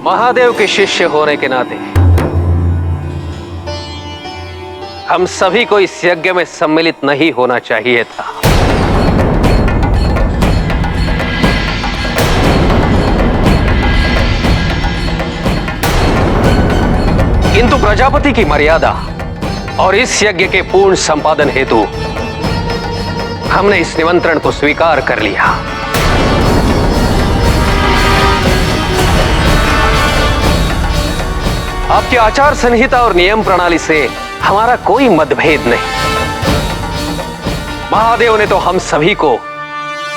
महादेव के शिष्य होने के नाते हम सभी को इस यज्ञ में सम्मिलित नहीं होना चाहिए था। किंतु प्रजापति की मर्यादा और इस यज्ञ के पूर्ण संपादन हेतु हमने इस निमंत्रण को स्वीकार कर लिया। आपकी आचार संहिता और नियम प्रणाली से हमारा कोई मतभेद नहीं। महादेव ने तो हम सभी को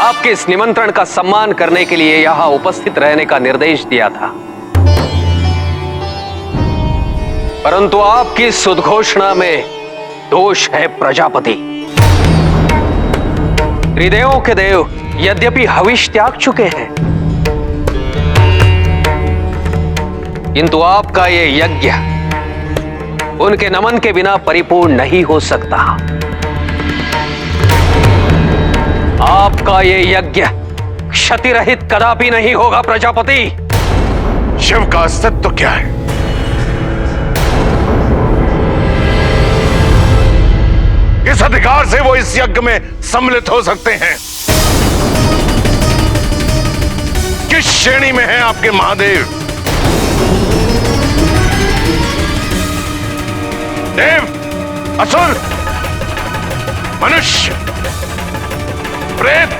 आपके इस निमंत्रण का सम्मान करने के लिए यहां उपस्थित रहने का निर्देश दिया था, परंतु आपकी इस उद्घोषणा में दोष है प्रजापति। त्रिदेवों के देव यद्यपि हविष त्याग चुके हैं, किंतु आपका ये यज्ञ उनके नमन के बिना परिपूर्ण नहीं हो सकता। आपका ये यज्ञ क्षतिरहित कदापि नहीं होगा प्रजापति। शिव का अस्तित्व क्या है? किस अधिकार से वो इस यज्ञ में सम्मिलित हो सकते हैं? किस श्रेणी में है आपके महादेव? देव, असुर, मनुष्य, प्रेत,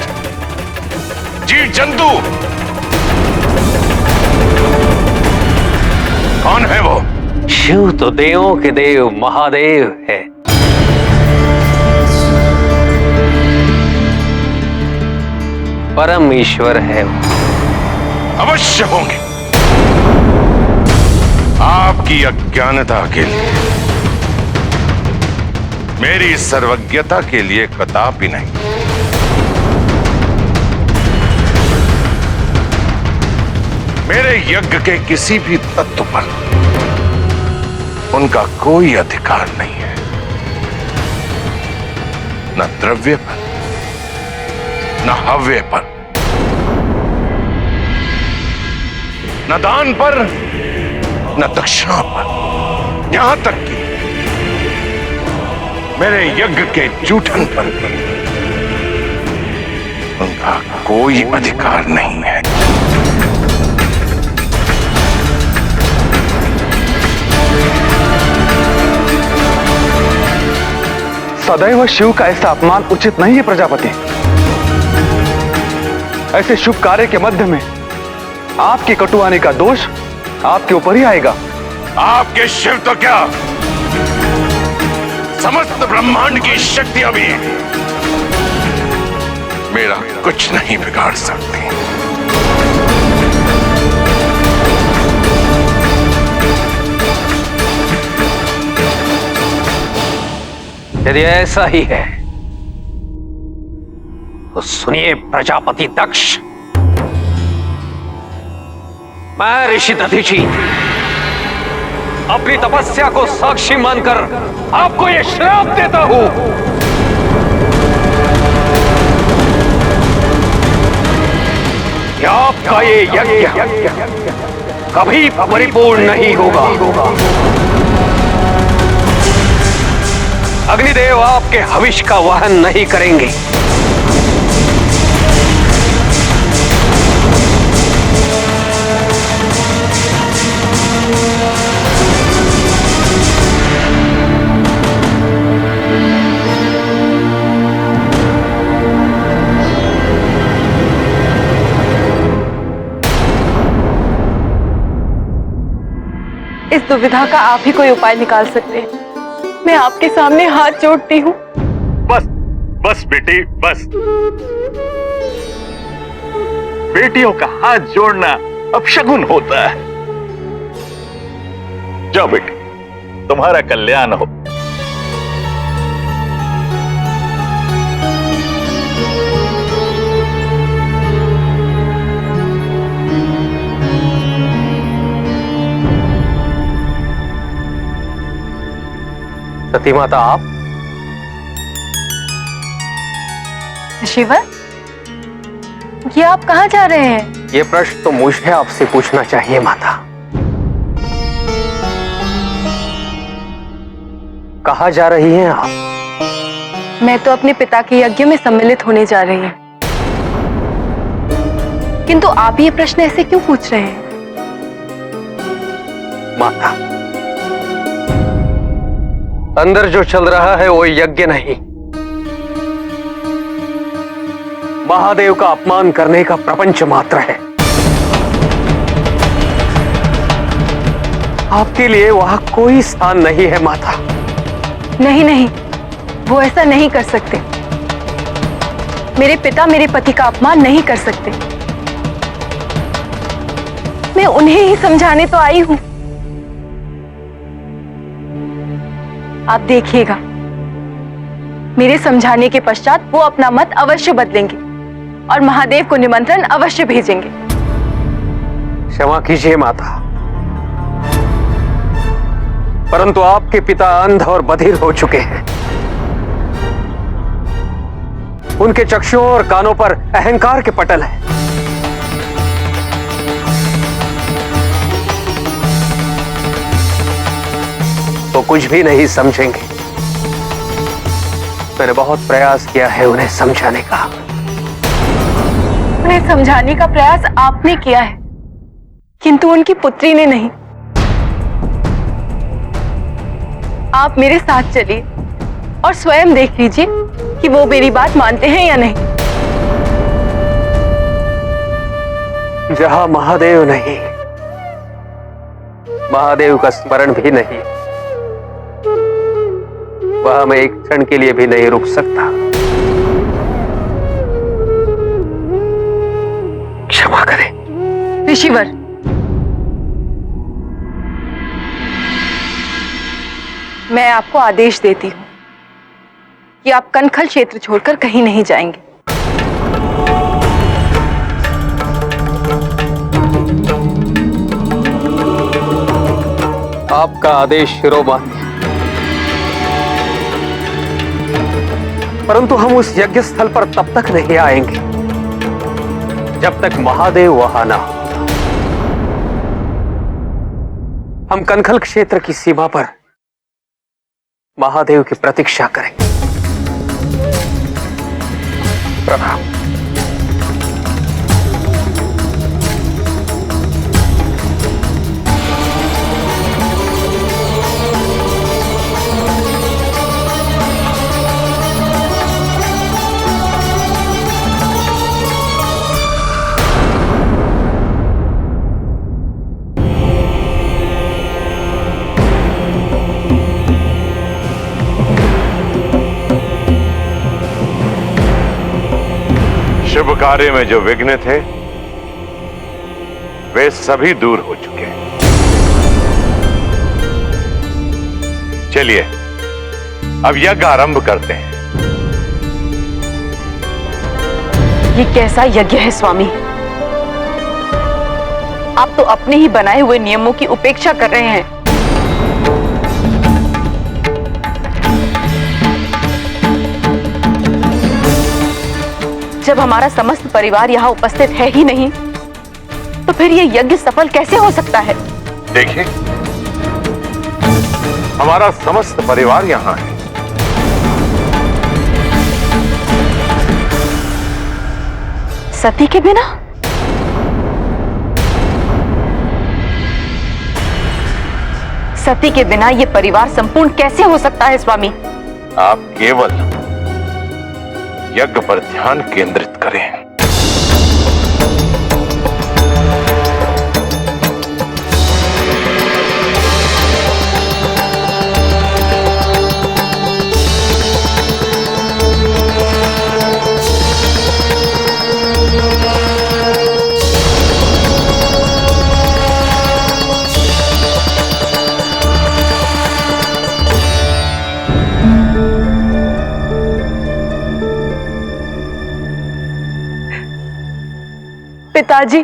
जीव जंतु, कौन है वो? शिव तो देवों के देव महादेव है। परम ईश्वर है वो। अवश्य होंगे। आपकी अज्ञानता के लिए, मेरी सर्वज्ञता के लिए कदापि नहीं। मेरे यज्ञ के किसी भी तत्व पर उनका कोई अधिकार नहीं है, न द्रव्य पर, न हव्य पर, न दान पर, न दक्षिणा पर, यहां तक कि मेरे यज्ञ के जूठन पर उनका कोई अधिकार नहीं है। सदैव शिव का ऐसा अपमान उचित नहीं है प्रजापति। ऐसे शुभ कार्य के मध्य में आपकी कटुवाणी का दोष आपके ऊपर ही आएगा। आपके शिव तो क्या, समस्त ब्रह्मांड की शक्तियां भी मेरा कुछ नहीं बिगाड़ सकती। यदि ऐसा ही है तो सुनिए प्रजापति दक्ष, मैं ऋषि दधीचि अपनी तपस्या को साक्षी मानकर आपको यह श्राप देता हूं कि आपका ये यज्ञ कभी परिपूर्ण नहीं होगा। अग्निदेव आपके हविष का वहन नहीं करेंगे। इस दुविधा का आप ही कोई उपाय निकाल सकते हैं। मैं आपके सामने हाथ जोड़ती हूँ। बस बस बेटी बस। बेटियों का हाथ जोड़ना अपशगुन होता है। जाओ बेटी, तुम्हारा कल्याण हो। सती माता आप? शिवा, ये आप कहाँ जा रहे हैं? ये प्रश्न तो मुझे आपसे पूछना चाहिए माता। कहाँ जा रही हैं आप? मैं तो अपने पिता के यज्ञ में सम्मिलित होने जा रही हूँ। किंतु आप ये प्रश्न ऐसे क्यों पूछ रहे हैं? माता, अंदर जो चल रहा है वो यज्ञ नहीं, महादेव का अपमान करने का प्रपंच मात्र है। आपके लिए वहां कोई स्थान नहीं है माता। नहीं नहीं, वो ऐसा नहीं कर सकते। मेरे पिता मेरे पति का अपमान नहीं कर सकते। मैं उन्हें ही समझाने तो आई हूं। आप देखिएगा, मेरे समझाने के पश्चात वो अपना मत अवश्य बदलेंगे और महादेव को निमंत्रण अवश्य भेजेंगे। क्षमा कीजिए माता, परंतु आपके पिता अंध और बधिर हो चुके हैं। उनके चक्षुओं और कानों पर अहंकार के पटल हैं। तो कुछ भी नहीं समझेंगे। मैंने बहुत प्रयास किया है उन्हें समझाने का। उन्हें समझाने का प्रयास आपने किया है, किंतु उनकी पुत्री ने नहीं। आप मेरे साथ चलिए और स्वयं देख लीजिए कि वो मेरी बात मानते हैं या नहीं। जहां महादेव नहीं, महादेव का स्मरण भी नहीं, वहां मैं एक क्षण के लिए भी नहीं रुक सकता। क्षमा करें ऋषिवर, मैं आपको आदेश देती हूं कि आप कनखल क्षेत्र छोड़कर कहीं नहीं जाएंगे। आपका आदेश शिरोमान्य, परंतु हम उस यज्ञ स्थल पर तब तक नहीं आएंगे जब तक महादेव वहां ना हो। हम कनखल क्षेत्र की सीमा पर महादेव की प्रतीक्षा करेंगे। प्रणाम। शुभ कार्य में जो विघ्न थे वे सभी दूर हो चुके हैं। चलिए अब यज्ञ आरंभ करते हैं। ये कैसा यज्ञ है स्वामी? आप तो अपने ही बनाए हुए नियमों की उपेक्षा कर रहे हैं। जब हमारा समस्त परिवार यहाँ उपस्थित है ही नहीं, तो फिर ये यज्ञ सफल कैसे हो सकता है? देखिए, हमारा समस्त परिवार यहाँ है। सती के बिना? सती के बिना ये परिवार संपूर्ण कैसे हो सकता है स्वामी? आप केवल यज्ञ पर ध्यान केंद्रित करें। पिताजी,